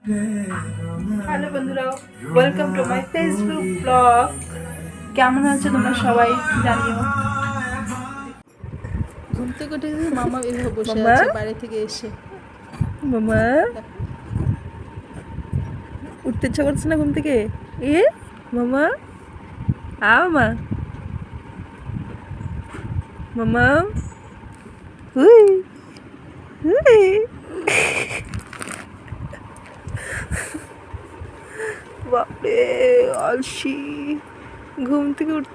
Hello বন্ধুরা, welcome to my Facebook blog. কেমন আছো তোমরা সবাই জানিও। ঘুম থেকে উঠে মামা এভাবে বসে মামা আছে বাইরে থেকে এসে। মামা উঠতে ইচ্ছা করছে না ঘুম থেকে? এ মামা মামা মামা হুই হুই বাপরে অলসি। ঘুম থেকে উঠ,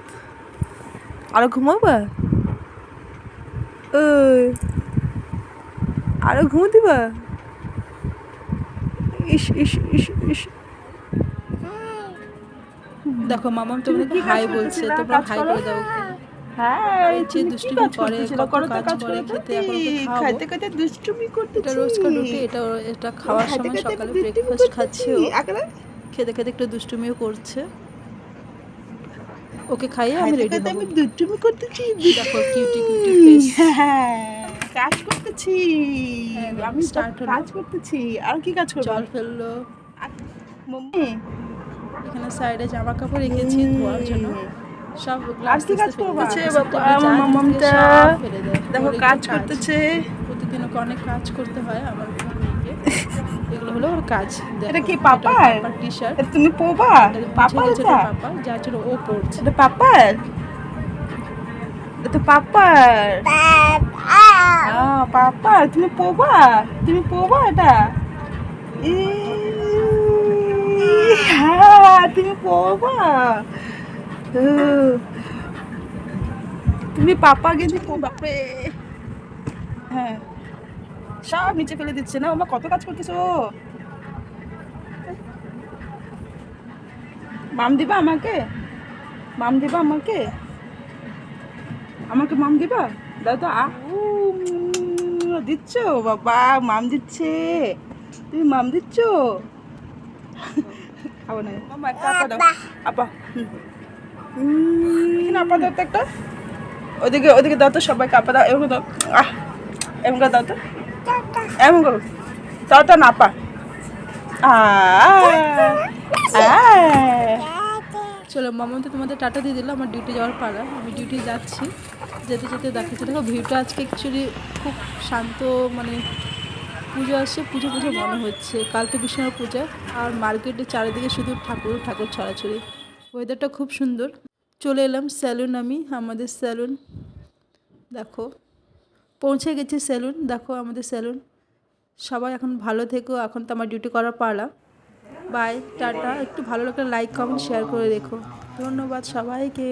আরো ঘুমাবা? ওই আরো ঘুম দিবা? ইস ইস ইস ইস। দেখো মামা তোমাদেরকে হাই বলছে, তোমরা হাই করে দাও ওকে। হ্যাঁ, এই যে দুষ্টুমি করে, কত কাজ করে, খেতে এখন ওকে খাওয়াবো। খাইতে খাইতে দুষ্টুমি করতেছি। এটা রোজকার রুটি, এটা খাওয়ার সময় সকালে ব্রেকফাস্ট খাচ্ছে ও। খেতে খেতে একটু দুষ্টুমিও করছে। ওকে খাইয়ে আমি রেডি হব। আমি দুষ্টুমি করতেছি। দেখো কিউটি কিউটি ফেস। কাজ করতেছি। আমি স্টার্ট হলো। কাজ করতেছি। আর কি কাজ করব? জল ফেললো। মম্মি এখানে সাইডে জামা কাপড় রেখেছি ধোয়ার জন্য। সব আর কি কাজ করবো? বাবা আমার মামামটা দেখো কাজ করতেছে। প্রতিদিন ওকে অনেক কাজ করতে হয় আমার মেয়েকে। এগুলো হলো ওর কাজ। এটা কি পাপার টি শার্ট? এটা তুমি পোবা? পাপার এটা? পাপা যার জন্য ও পড়ছে। এটা পাপার? এটা পাপার? পাপার তুমি পোবা? তুমি পোবা এটা? হ্যাঁ তুমি পোবা। তুমি পাপা গেছি বাপরে। হ্যাঁ সব নিচে ফেলে দিচ্ছে না। আমার কত কাজ করতেছো। মাম দিবা আমাকে? মাম দিবা আমাকে? আমাকে মাম দিবা? দাও তো। দিচ্ছ বাবা, মাম দিচ্ছে। তুমি মাম দিচ্ছ? খাবো না মামা, একটা আপা দাও। আপা এখানে আপা দাও তো একটা। ওদিকে ওদিকে দাও তো, সবাইকে আপা দাও। এমন দাও, এমন করে দাও তো, এমন করো। দাও না আপা। চলো মামা তো তোমাদের টাটা দিয়ে দিল। আমার ডিউটি যাওয়ার পালা। আমি ডিউটি যাচ্ছি। যেতে যেতে দেখাচ্ছি। দেখো ভিউটা আজকে অ্যাকচুয়ালি খুব শান্ত, মানে পুজো আসছে, পুজো পুজো মনে হচ্ছে। কালকে বিষ্ণুর পূজা, আর মার্কেটে চারিদিকে শুধু ঠাকুর ঠাকুর ছড়াছড়ি। ওয়েদারটা খুব সুন্দর। চলে এলাম স্যালুন, আমি আমাদের স্যালুন। দেখো পৌঁছে গেছি স্যালুন। দেখো আমাদের স্যালুন। সবাই এখন ভালো থেকো। এখন তো আমার ডিউটি করার পালা। Bye, tata. একটু ভালো লাগলে লাইক কমেন্ট শেয়ার করে রেখো। ধন্যবাদ সবাইকে।